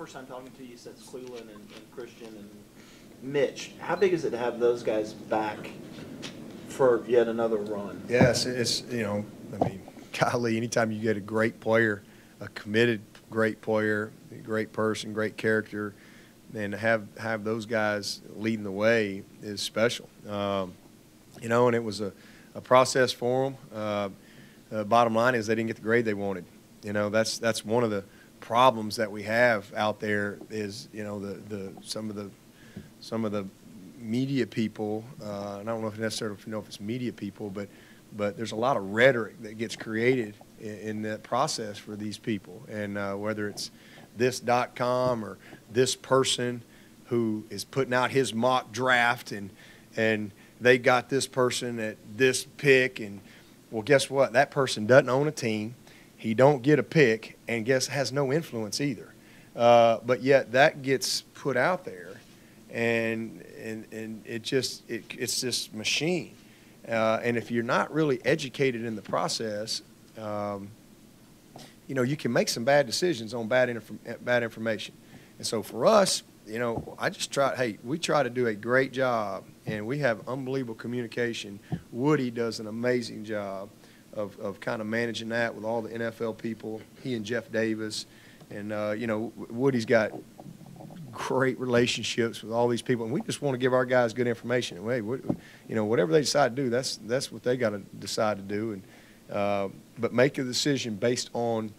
first time talking to you since Cleveland and Christian and Mitch. How big is it to have those guys back for yet another run? Yes, I mean, golly, anytime you get a great player, a committed great player, a great person, great character, and to have those guys leading the way is special. And it was a process for them. Bottom line is they didn't get the grade they wanted. That's one of the problems that we have out there is, some of the media people, and I don't know if necessarily know if it's media people, but there's a lot of rhetoric that gets created in that process for these people. And whether it's this.com or this person who is putting out his mock draft and they got this person at this pick, and well, guess what? That person doesn't own a team. He don't get a pick, and has no influence either. But yet that gets put out there, and it's this machine. And if you're not really educated in the process, you can make some bad decisions on bad information. And so for us, we try to do a great job, and we have unbelievable communication. Woody does an amazing job of kind of managing that with all the NFL people, he and Jeff Davis. And, Woody's got great relationships with all these people, and we just want to give our guys good information. And, hey, whatever they decide to do, that's what they got to decide to do. And but make a decision based on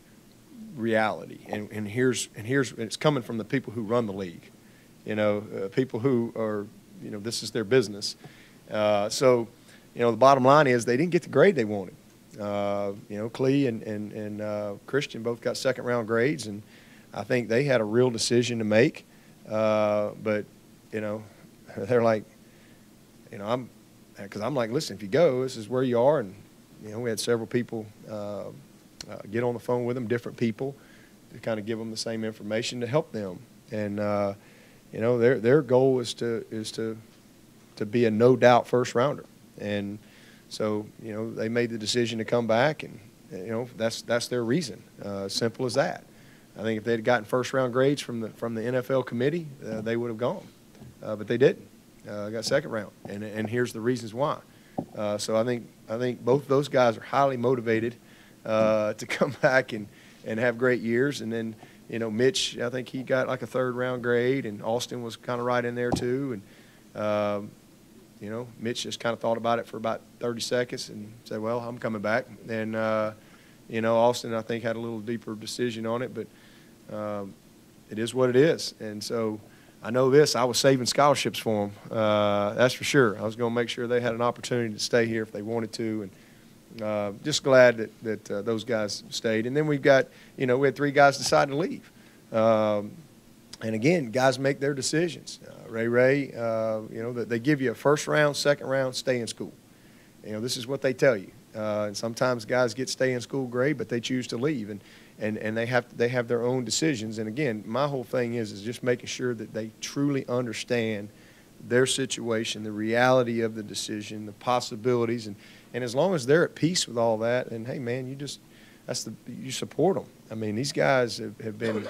reality. And here's it's coming from the people who run the league. People who are, this is their business. So, the bottom line is they didn't get the grade they wanted. Clee and Christian both got second-round grades, and I think they had a real decision to make. But, they're like, because I'm like, listen, if you go, this is where you are. And, we had several people get on the phone with them, different people, to kind of give them the same information to help them. And, their goal is to be a no-doubt first-rounder. And so, they made the decision to come back, and, that's their reason. Simple as that. I think if they had gotten first-round grades from the NFL committee, they would have gone. But they didn't. Got second round, and here's the reasons why. So I think both those guys are highly motivated to come back and have great years. And then, Mitch, I think he got like a third-round grade, and Austin was kind of right in there too. And Mitch just kind of thought about it for about 30 seconds and said, well, I'm coming back. And, Austin, I think, had a little deeper decision on it, but it is what it is. And so I know this, I was saving scholarships for them, that's for sure. I was going to make sure they had an opportunity to stay here if they wanted to. And just glad that those guys stayed. And then we got, we had three guys decide to leave. And again, guys make their decisions. Ray, that they give you a first round, second round, stay in school. This is what they tell you. And sometimes guys get stay in school grade, but they choose to leave, and they have their own decisions. And again, my whole thing is just making sure that they truly understand their situation, the reality of the decision, the possibilities, and as long as they're at peace with all that, and hey man, you support them. I mean, these guys have been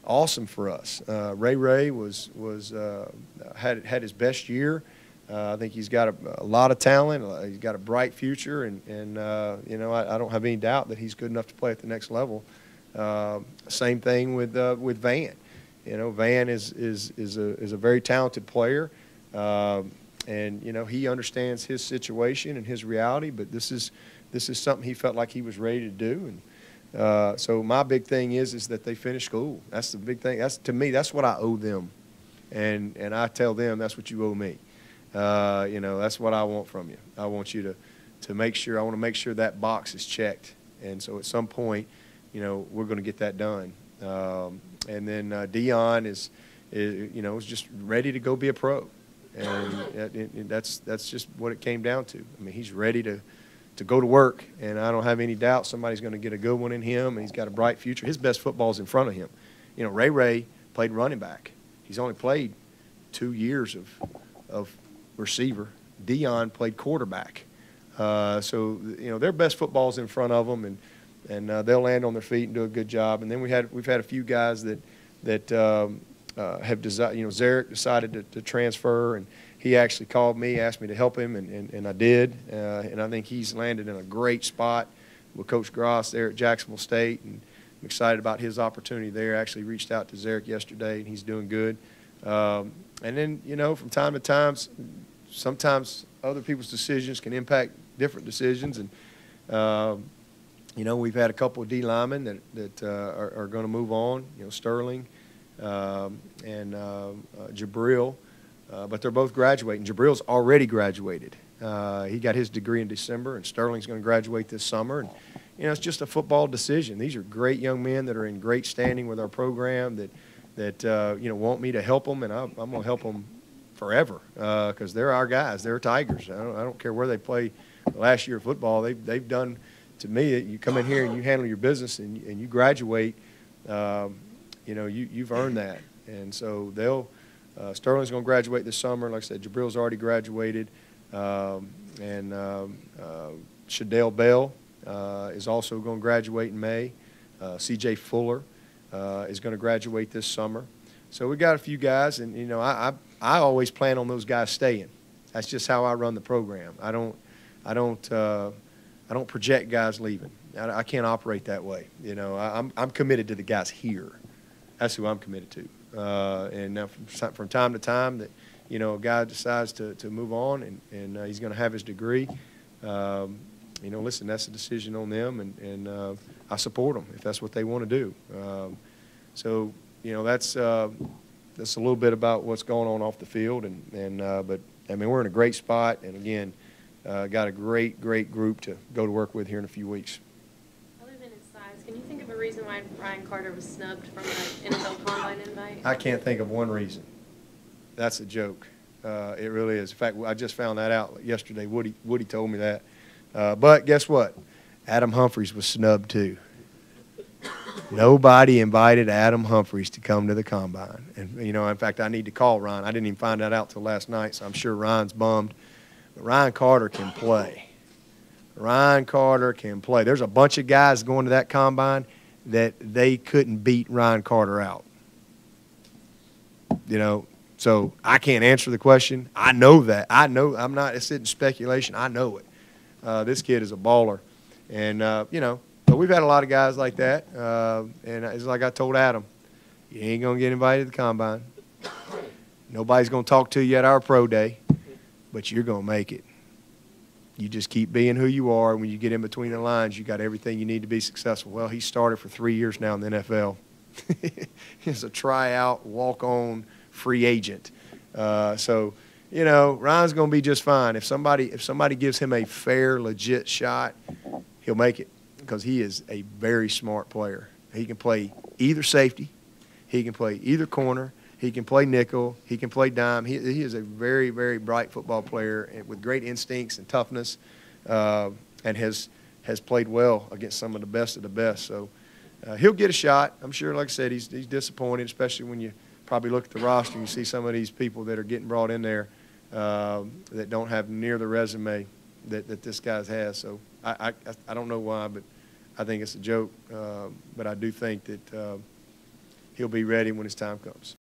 awesome for us. Ray had his best year. I think he's got a lot of talent. He's got a bright future, and I don't have any doubt that he's good enough to play at the next level. Same thing with Van. Van is a very talented player, and he understands his situation and his reality. But this is something he felt like he was ready to do, and so my big thing is that they finish school. That's the big thing. To me, that's what I owe them, and I tell them that's what you owe me. That's what I want from you. I want you to make sure. I want to make sure that box is checked, and so at some point, we're going to get that done. And then Dion is just ready to go be a pro, and that's just what it came down to. I mean, he's ready to go to work, and I don't have any doubt somebody's going to get a good one in him, and he's got a bright future. His best football's in front of him. Ray played running back. He's only played 2 years of receiver. Dion played quarterback. So their best football's in front of them, and they'll land on their feet and do a good job. And then we've had a few guys that that have decided, Zarek decided to transfer, and he actually called me, asked me to help him, and I did. And I think he's landed in a great spot with Coach Gross there at Jacksonville State, and I'm excited about his opportunity there. I actually reached out to Zarek yesterday, and he's doing good. And then, from time to time, sometimes other people's decisions can impact different decisions. And, we've had a couple of D linemen that are going to move on, Sterling and Jabril. But they're both graduating. Jabril's already graduated. He got his degree in December, and Sterling's going to graduate this summer. And, it's just a football decision. These are great young men that are in great standing with our program that want me to help them, and I'm going to help them forever because they're our guys. They're Tigers. I don't care where they play the last year of football. They've done to me that you come in here and you handle your business and you graduate. You've earned that, and so they'll. Sterling's going to graduate this summer. Like I said, Jabril's already graduated, and Shadell Bell is also going to graduate in May. C.J. Fuller is going to graduate this summer. So we got a few guys, and I always plan on those guys staying. That's just how I run the program. I don't project guys leaving. I can't operate that way. I'm committed to the guys here. That's who I'm committed to. And now from time to time that a guy decides to move on and he's going to have his degree. Listen, that's a decision on them, and I support them if that's what they want to do. So that's a little bit about what's going on off the field, but I mean we're in a great spot, and again got a great group to go to work with here in a few weeks. Other than his size, can you think of a reason why Ryan Carter was snubbed from the NFL Combine invite? I can't think of one reason. That's a joke. It really is. In fact, I just found that out yesterday. Woody told me that. But guess what? Adam Humphries was snubbed too. Nobody invited Adam Humphries to come to the Combine. And, in fact, I need to call Ryan. I didn't even find that out till last night, so I'm sure Ryan's bummed. But Ryan Carter can play. Ryan Carter can play. There's a bunch of guys going to that Combine that they couldn't beat Ryan Carter out. So I can't answer the question. I know that. I'm not sitting speculation. I know it. This kid is a baller. And, but we've had a lot of guys like that. And it's like I told Adam, you ain't going to get invited to the Combine. Nobody's going to talk to you at our pro day, but you're going to make it. You just keep being who you are. When you get in between the lines, you got everything you need to be successful. Well, he started for 3 years now in the NFL. He's a tryout, walk-on, free agent. So, Ryan's going to be just fine. If somebody gives him a fair, legit shot, he'll make it because he is a very smart player. He can play either safety. He can play either corner. He can play nickel. He can play dime. He is a very, very bright football player with great instincts and toughness, and has played well against some of the best. So he'll get a shot. I'm sure, like I said, he's disappointed, especially when you probably look at the roster and you see some of these people that are getting brought in there that don't have near the resume that this guy has. So I don't know why, but I think it's a joke. But I do think that he'll be ready when his time comes.